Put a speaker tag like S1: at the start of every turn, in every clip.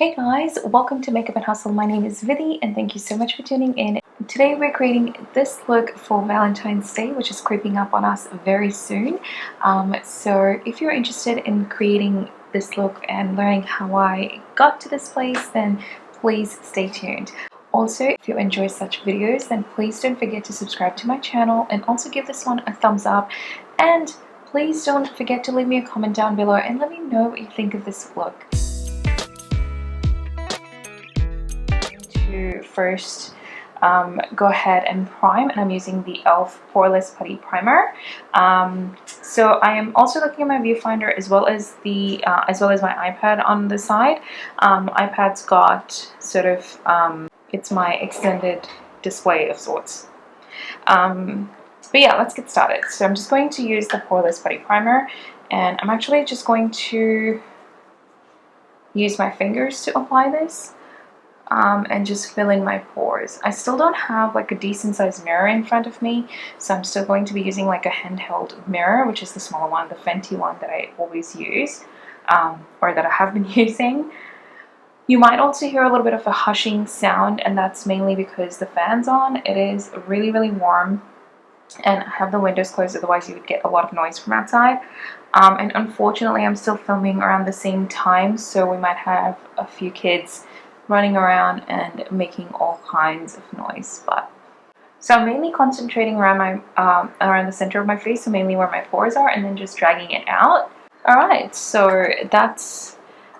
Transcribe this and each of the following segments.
S1: Hey guys, welcome to Makeup and Hustle. My name is Vidhi and thank you so much for tuning in. Today we're creating this look for Valentine's Day, which is creeping up on us very soon. So if you're interested in creating this look and learning how I got to this place, then please stay tuned. Also, if you enjoy such videos, then please don't forget to subscribe to my channel and also give this one a thumbs up. And please don't forget to leave me a comment down below and let me know what you think of this look. To first go ahead and prime, and I'm using the e.l.f. Poreless Putty Primer. So I am also looking at my viewfinder as well as my iPad on the side. iPad's got sort of it's my extended display of sorts. But yeah, let's get started. So I'm just going to use the Poreless Putty Primer, and I'm actually just going to use my fingers to apply this. And just fill in my pores. I still don't have like a decent sized mirror in front of me, so I'm still going to be using like a handheld mirror, which is the smaller one, the Fenty one that I always use, or that I have been using. You might also hear a little bit of a hushing sound, and that's mainly because the fan's on. It is really, really warm, and I have the windows closed, otherwise you would get a lot of noise from outside. And unfortunately, I'm still filming around the same time, so we might have a few kids running around and making all kinds of noise. So I'm mainly concentrating around my around the center of my face, so mainly where my pores are, and then just dragging it out. Alright, so that's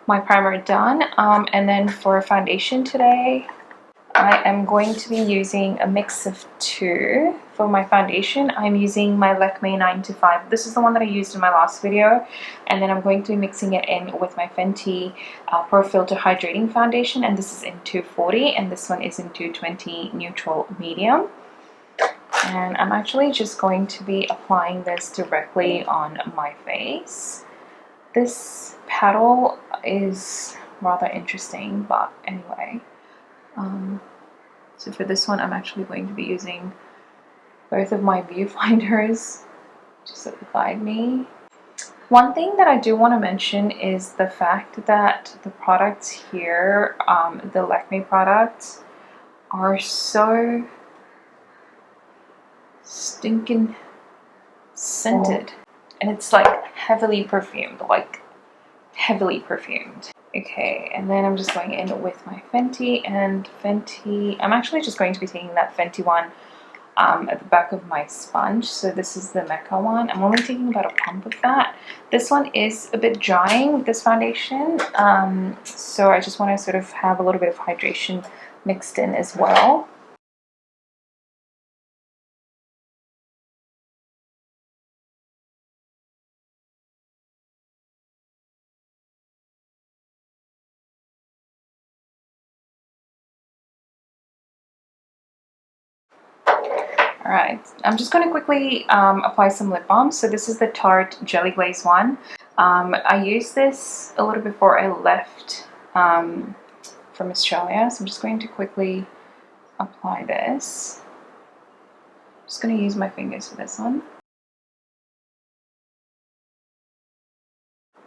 S1: my primer done. And then for foundation today, I am going to be using a mix of two. For my foundation, I'm using my Lakme 9 to 5. This is the one that I used in my last video. And then I'm going to be mixing it in with my Fenty Pro Filt'r Hydrating Foundation. And this is in 240. And this one is in 220 Neutral Medium. And I'm actually just going to be applying this directly on my face. This petal is rather interesting, but anyway. So for this one, I'm actually going to be using both of my viewfinders just to guide me. One thing that I do want to mention is the fact that the products here, the Lakme products, are so stinking scented. And it's like heavily perfumed, Okay, and then I'm just going in with my Fenty, and I'm actually just going to be taking that Fenty one at the back of my sponge. So this is the Mecca one. I'm only taking about a pump of that. This one is a bit drying with this foundation, so I just want to sort of have a little bit of hydration mixed in as well. Alright, I'm just going to quickly apply some lip balm. So this is the Tarte Jelly Glaze one. I used this a little before I left from Australia, so I'm just going to quickly apply this. I'm just going to use my fingers for this one.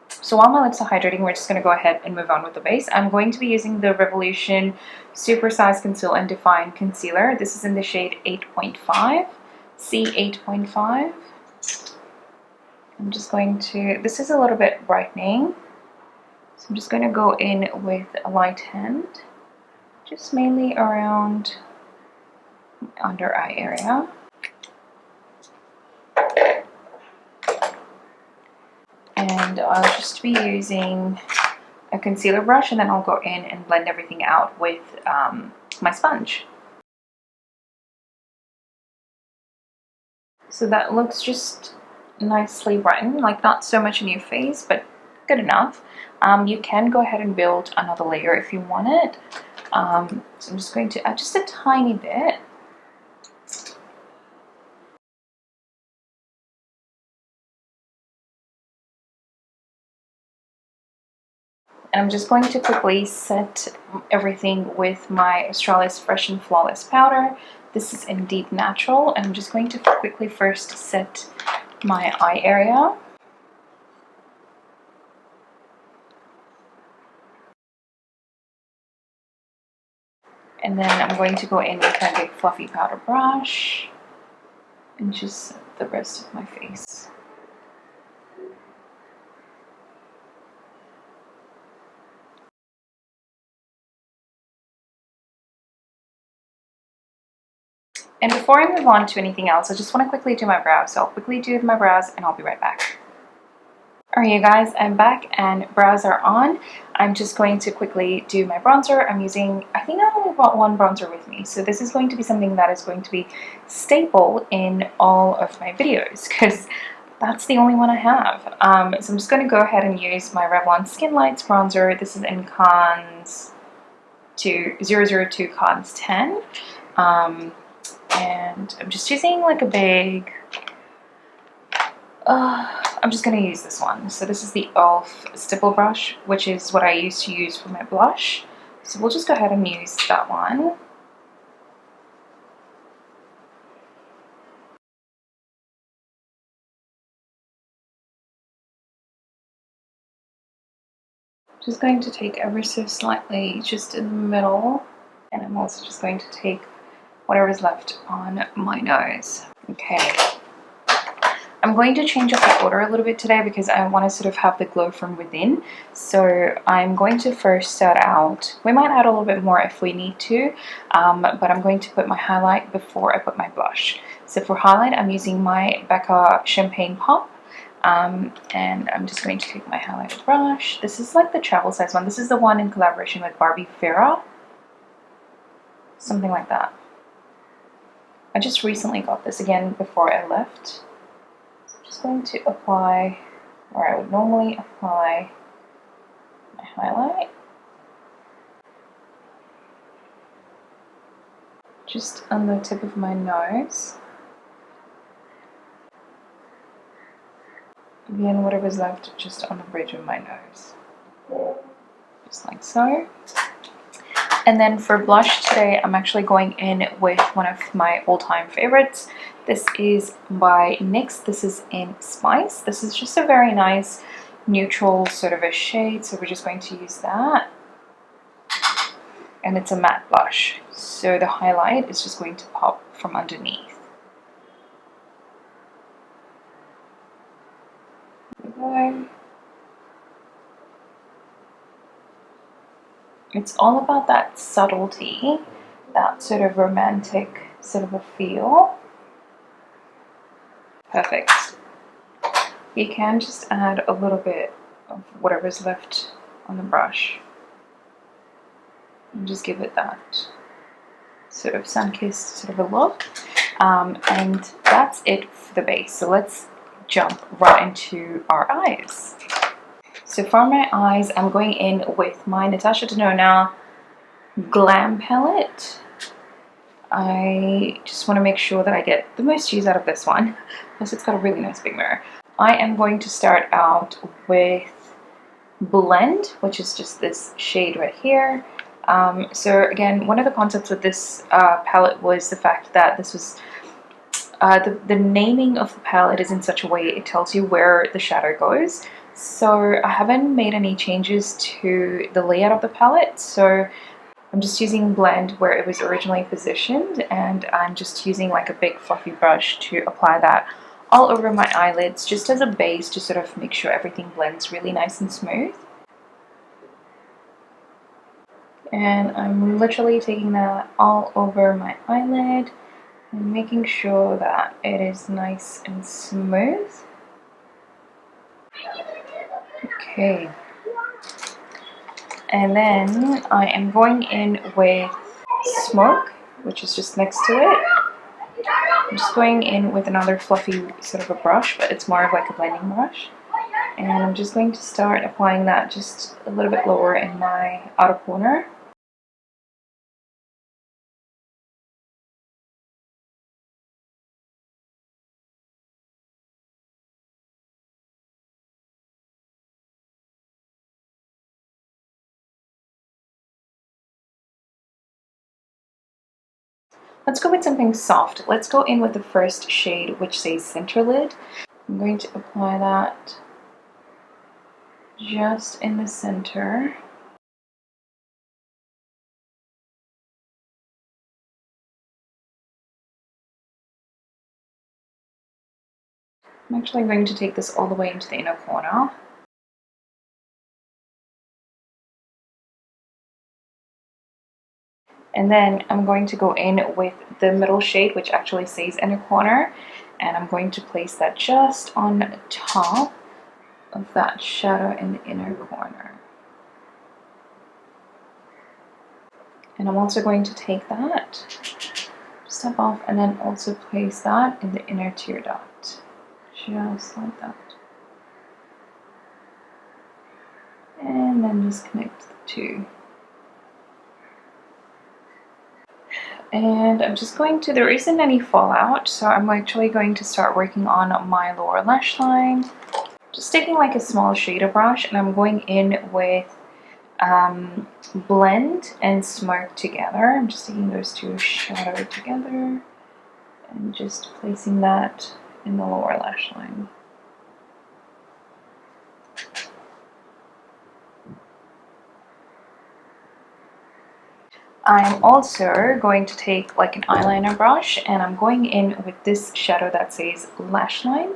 S1: So while my lips are hydrating, we're just going to go ahead and move on with the base. I'm going to be using the Revolution Super Size Conceal and Defying Concealer. This is in the shade 8.5, C8.5. I'm just going to, this is a little bit brightening, so I'm just going to go in with a light hand, just mainly around the under eye area. And I'll just be using a concealer brush, and then I'll go in and blend everything out with my sponge. So that looks just nicely brightened, like not so much in your face, but good enough. You can go ahead and build another layer if you want it. So I'm just going to add just a tiny bit. And I'm just going to quickly set everything with my Australia's Fresh and Flawless powder. This is in Deep Natural, and I'm just going to quickly first set my eye area. And then I'm going to go in with my big fluffy powder brush and just set the rest of my face. And before I move on to anything else, I just want to quickly do my brows. So I'll quickly do my brows and I'll be right back. Alright you guys, I'm back and brows are on. I'm just going to quickly do my bronzer. I'm using, I think I only brought one bronzer with me. So this is going to be something that is going to be staple in all of my videos because that's the only one I have. So I'm just going to go ahead and use my Revlon Skin Lights bronzer. This is in Cons 002 Cons 10. And I'm just using like a big, I'm just going to use this one. So this is the e.l.f. stipple brush, which is what I used to use for my blush. So we'll just go ahead and use that one. Just going to take ever so slightly just in the middle. And I'm also just going to take whatever's left on my nose. Okay. I'm going to change up the order a little bit today because I want to sort of have the glow from within. So I'm going to first start out, we might add a little bit more if we need to, but I'm going to put my highlight before I put my blush. So for highlight, I'm using my Becca Champagne Pop. And I'm just going to take my highlighter brush. This is like the travel size one. This is the one in collaboration with Barbie Farah. Something like that. I just recently got this again before I left. Just going to apply where I would normally apply my highlight. Just on the tip of my nose. Again, whatever's left just on the bridge of my nose. Just like so. And then for blush today, I'm actually going in with one of my all-time favorites. This is by NYX. This is in Spice. This is just a very nice neutral sort of a shade. So we're just going to use that. And it's a matte blush. So the highlight is just going to pop from underneath. There we go. It's all about that subtlety, that sort of romantic sort of a feel. Perfect. You can just add a little bit of whatever's left on the brush. And just give it that sort of sun-kissed sort of a look. And that's it for the base. So let's jump right into our eyes. So for my eyes, I'm going in with my Natasha Denona Glam palette. I just want to make sure that I get the most use out of this one. Plus it's got a really nice big mirror. I am going to start out with Blend, which is just this shade right here. So again, one of the concepts with this palette was the fact that this was the naming of the palette is in such a way it tells you where the shadow goes. So I haven't made any changes to the layout of the palette, so I'm just using Blend where it was originally positioned, and I'm just using like a big fluffy brush to apply that all over my eyelids just as a base to sort of make sure everything blends really nice and smooth. And I'm literally taking that all over my eyelid and making sure that it is nice and smooth. Okay, and then I am going in with Smoke, which is just next to it. I'm just going in with another fluffy sort of a brush, but it's more of like a blending brush. And I'm just going to start applying that just a little bit lower in my outer corner. Let's go with something soft. Let's go in with the first shade, which says Center Lid. I'm going to apply that just in the center. I'm actually going to take this all the way into the inner corner. And then I'm going to go in with the middle shade, which actually says inner corner, and I'm going to place that just on top of that shadow in the inner corner. And I'm also going to take that, step off, and then also place that in the inner tear duct, just like that. And then just connect the two. And I'm just going to, there isn't any fallout, so I'm actually going to start working on my lower lash line. Just taking like a small shader brush, and I'm going in with Blend and Smoke together. I'm just taking those two shadow together and just placing that in the lower lash line. I'm also going to take like an eyeliner brush, and I'm going in with this shadow that says Lash Line,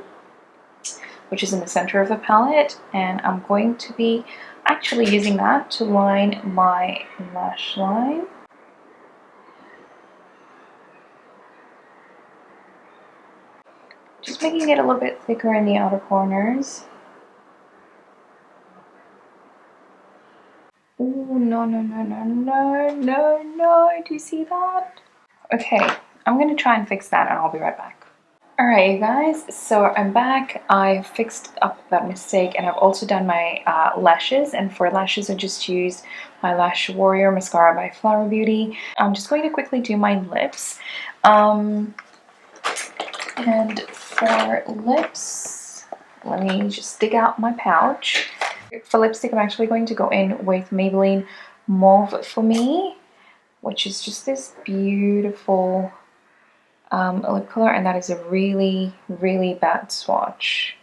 S1: which is in the center of the palette, and I'm going to be actually using that to line my lash line. Just making it a little bit thicker in the outer corners. Oh, no, no, no, no, no, no, no, do you see that? Okay, I'm gonna try and fix that, and I'll be right back. Alright, you guys, so I'm back. I fixed up that mistake, and I've also done my lashes, and for lashes I just used my Lash Warrior mascara by Flower Beauty. I'm just going to quickly do my lips. And for lips, let me just dig out my pouch. For lipstick, I'm actually going to go in with Maybelline Mauve For Me, which is just this beautiful lip color, and that is a really, really bad swatch.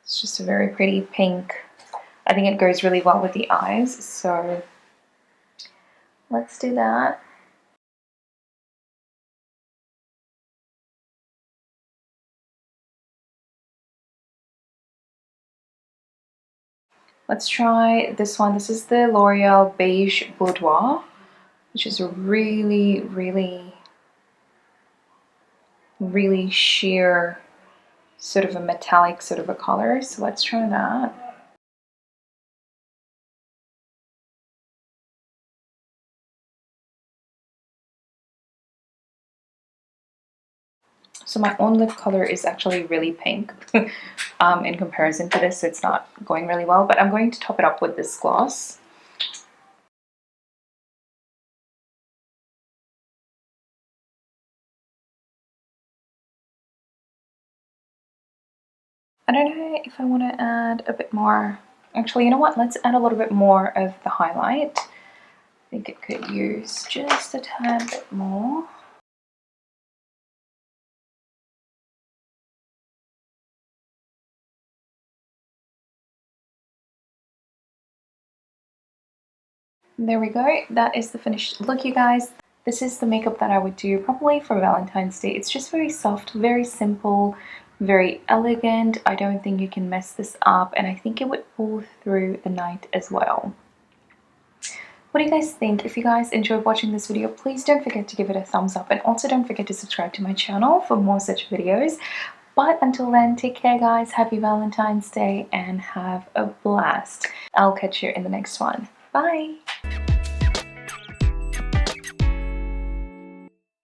S1: It's just a very pretty pink. I think it goes really well with the eyes, so let's do that. Let's try this one. This is the L'Oreal Beige Boudoir, which is a really, really, really sheer, sort of a metallic sort of a color. So let's try that. So my own lip color is actually really pink in comparison to this. It's not going really well, but I'm going to top it up with this gloss. I don't know if I want to add a bit more. Actually, you know what? Let's add a little bit more of the highlight. I think it could use just a tad bit more. There we go. That is the finished look, you guys. This is the makeup that I would do probably for Valentine's Day. It's just very soft, very simple, very elegant. I don't think you can mess this up, and I think it would pull through the night as well. What do you guys think? If you guys enjoyed watching this video, please don't forget to give it a thumbs up, and also don't forget to subscribe to my channel for more such videos. But until then, take care guys, happy Valentine's Day, and have a blast. I'll catch you in the next one. Bye!